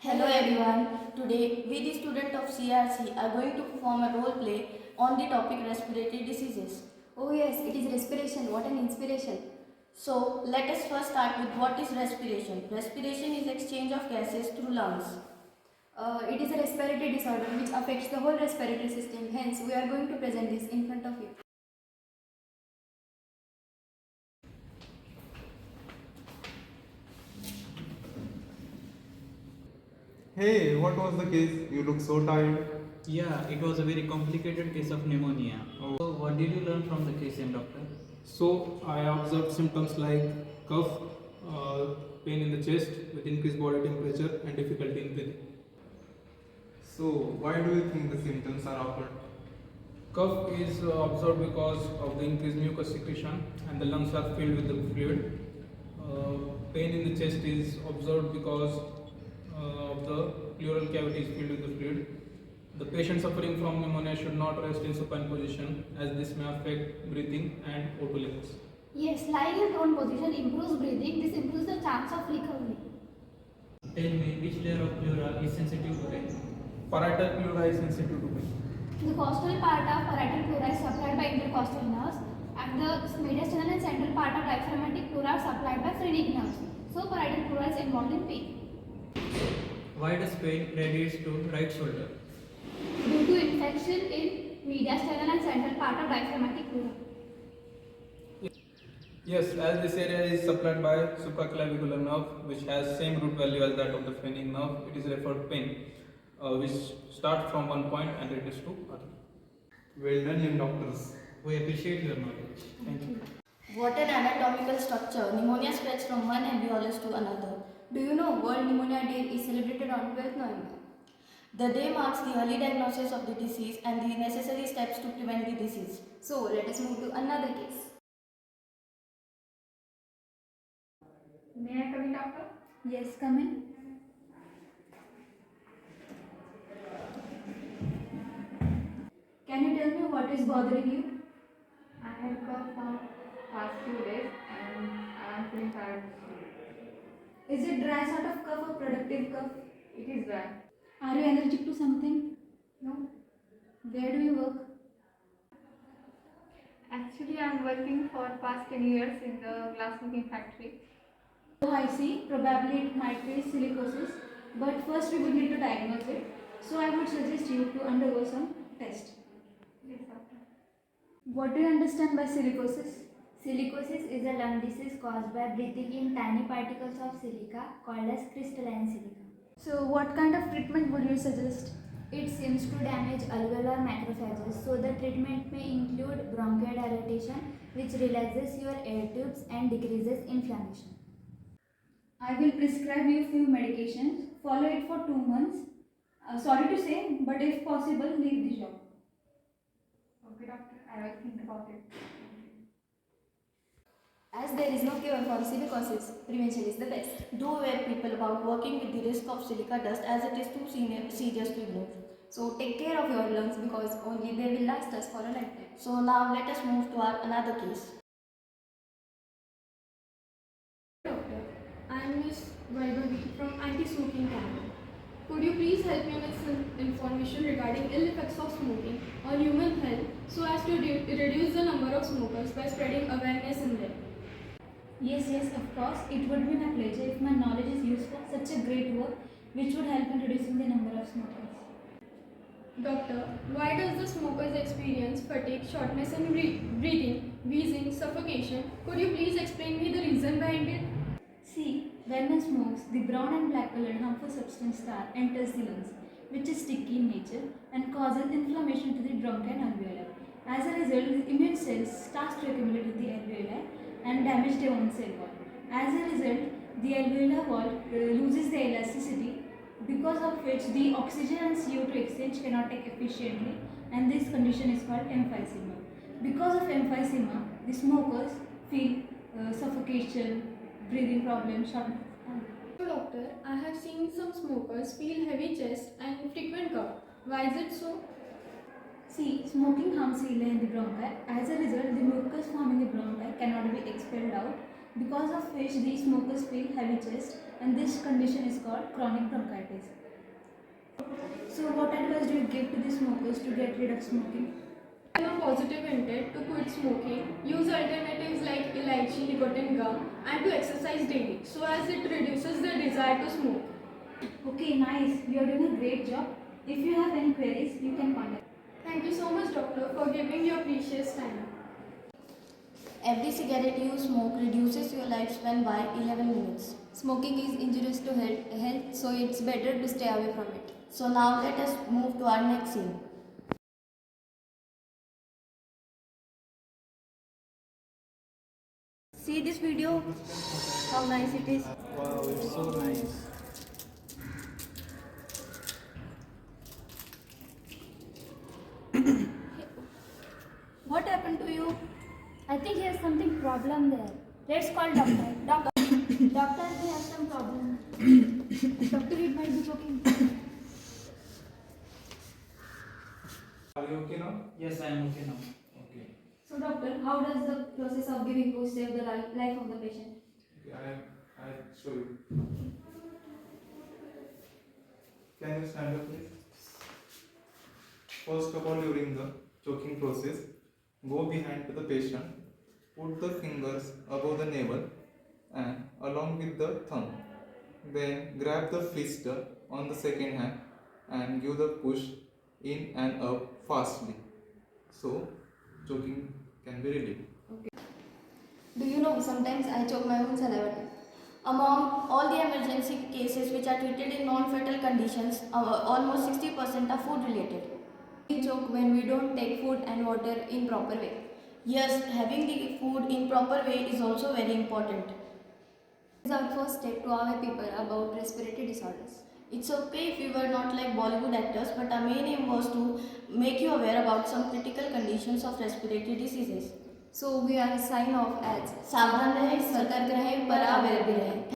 Hello everyone. Today we the student of CRC are going to perform a role play on the topic respiratory diseases. Oh yes, it is respiration. What an inspiration. So let us first start with what is respiration. Respiration is exchange of gases through lungs. It is a respiratory disorder which affects the whole respiratory system. Hence, we are going to present this in front of you. Hey, what was the case? You look so tired. Yeah, it was a very complicated case of pneumonia. Oh. So, what did you learn from the case, doctor? So I observed symptoms like cough, pain in the chest with increased body temperature and difficulty in breathing. So, why do you think the symptoms are occurred? Cough is observed because of the increased mucus secretion and the lungs are filled with the fluid. Pain in the chest is observed because of the pleural cavity is filled with the fluid. The patient suffering from pneumonia should not rest in supine position as this may affect breathing and O2 levels. Yes, lying in prone position improves breathing. This improves the chance of recovery. Tell me which layer of pleura is sensitive to pain? Parietal pleura is sensitive to pain. The costal part of parietal pleura is supplied by intercostal nerves, and the mediastinal and central part of diaphragmatic pleura are supplied by phrenic nerves. So, parietal pleura is involved in pain. Why does pain radiates to right shoulder? Due to infection in mediastinal and central part of diaphragmatic pleura. Yes, as this area is supplied by supraclavicular nerve, which has same root value as that of the phrenic nerve, it is referred pain, which start from one point and reaches to other. Well done, young doctors. We appreciate your knowledge. Thank you. What an anatomical structure. Pneumonia spreads from one alveolus to another. Do you know World Pneumonia Day is celebrated on 12th November? The day marks the early diagnosis of the disease and the necessary steps to prevent the disease. So, let us move to another case. May I come in, doctor? Yes, come in. Can you tell me what is bothering you? I had cough for past few days and I am feeling tired. Is it dry sort of cough or productive cough? It is dry. Are you allergic to something? No. Where do you work? Actually, I am working for past 10 years in the glassmaking factory. Oh, I see. Probably it might be silicosis. But first we would need to diagnose it. So I would suggest you to undergo some test. Yes, doctor. What do you understand by silicosis? Silicosis is a lung disease caused by breathing in tiny particles of silica called as crystalline silica. So what kind of treatment would you suggest? It seems to damage alveolar macrophages, so the treatment may include bronchodilatation, which relaxes your air tubes and decreases inflammation. I will prescribe you few medications. Follow it for 2 months. Sorry to say, but if possible, leave the job. Okay, doctor. I will think about it. As there is no cure for silicosis, prevention is the best. Do aware people about working with the risk of silica dust as it is too serious to ignore. So take care of your lungs because only they will last us for a lifetime. So now let us move to our another case. Doctor, I am Miss Vaibhavi from Anti-Smoking Canada. Could you please help me with some information regarding ill effects of smoking on human health so as to reduce the number of smokers by spreading awareness in them? Yes, of course. It would be my pleasure if my knowledge is used for such a great work which would help in reducing the number of smokers. Doctor, why does the smokers experience fatigue, shortness in breathing, wheezing, suffocation? Could you please explain me the reason behind it? See, when one smokes, the brown and black colored harmful substance tar enters the lungs, which is sticky in nature and causes inflammation to the bronchi and alveoli. As a result, the immune cells start to accumulate in the alveoli and damage their own cell wall. As a result, the alveolar wall loses the elasticity, because of which the oxygen and CO2 exchange cannot take efficiently, and this condition is called emphysema. Because of emphysema, the smokers feel suffocation, breathing problems, shortness. So doctor, I have seen some smokers feel heavy chest and frequent cough. Why is it so? See, smoking harms cilia in the bronchi. As a result, the mucus forming the bronchi cannot be expelled out, because of which these smokers feel heavy chest, and this condition is called chronic bronchitis. So what advice do you give to the smokers to get rid of smoking? On a positive intent to quit smoking, use alternatives like elaichi, nicotine gum, and to exercise daily so as it reduces the desire to smoke. Okay, nice. You are doing a great job. If you have any queries, you can contact. Thank you so much, doctor, for giving your precious time. Every cigarette you smoke reduces your lifespan by 11 minutes. Smoking is injurious to health, so it's better to stay away from it. So now let us move to our next scene. See this video? How nice it is. Wow, it's so nice. What happened to you? I think he has something problem there. Let's call doctor. Doctor, he has some problem. Doctor, it might be choking. Are you okay now? Yes, I am okay now. Okay. So doctor, how does the process of giving boost save the life of the patient? Okay, I show you. Can you stand up, please? First of all, during the choking process, go behind to the patient, put the fingers above the navel and along with the thumb. Then grab the fist on the second hand and give the push in and up fastly. So, choking can be relieved. Do you know, sometimes I choke my own saliva too. Among all the emergency cases which are treated in non-fatal conditions, almost 60% are food related. We choke when we don't take food and water in proper way. Yes, having the food in proper way is also very important. This is our first step to aware people about respiratory disorders. It's okay if we were not like Bollywood actors, but our main aim was to make you aware about some critical conditions of respiratory diseases. So we are sign off as सावधान रहें, सतर्क रहें, पर aware भी रहें.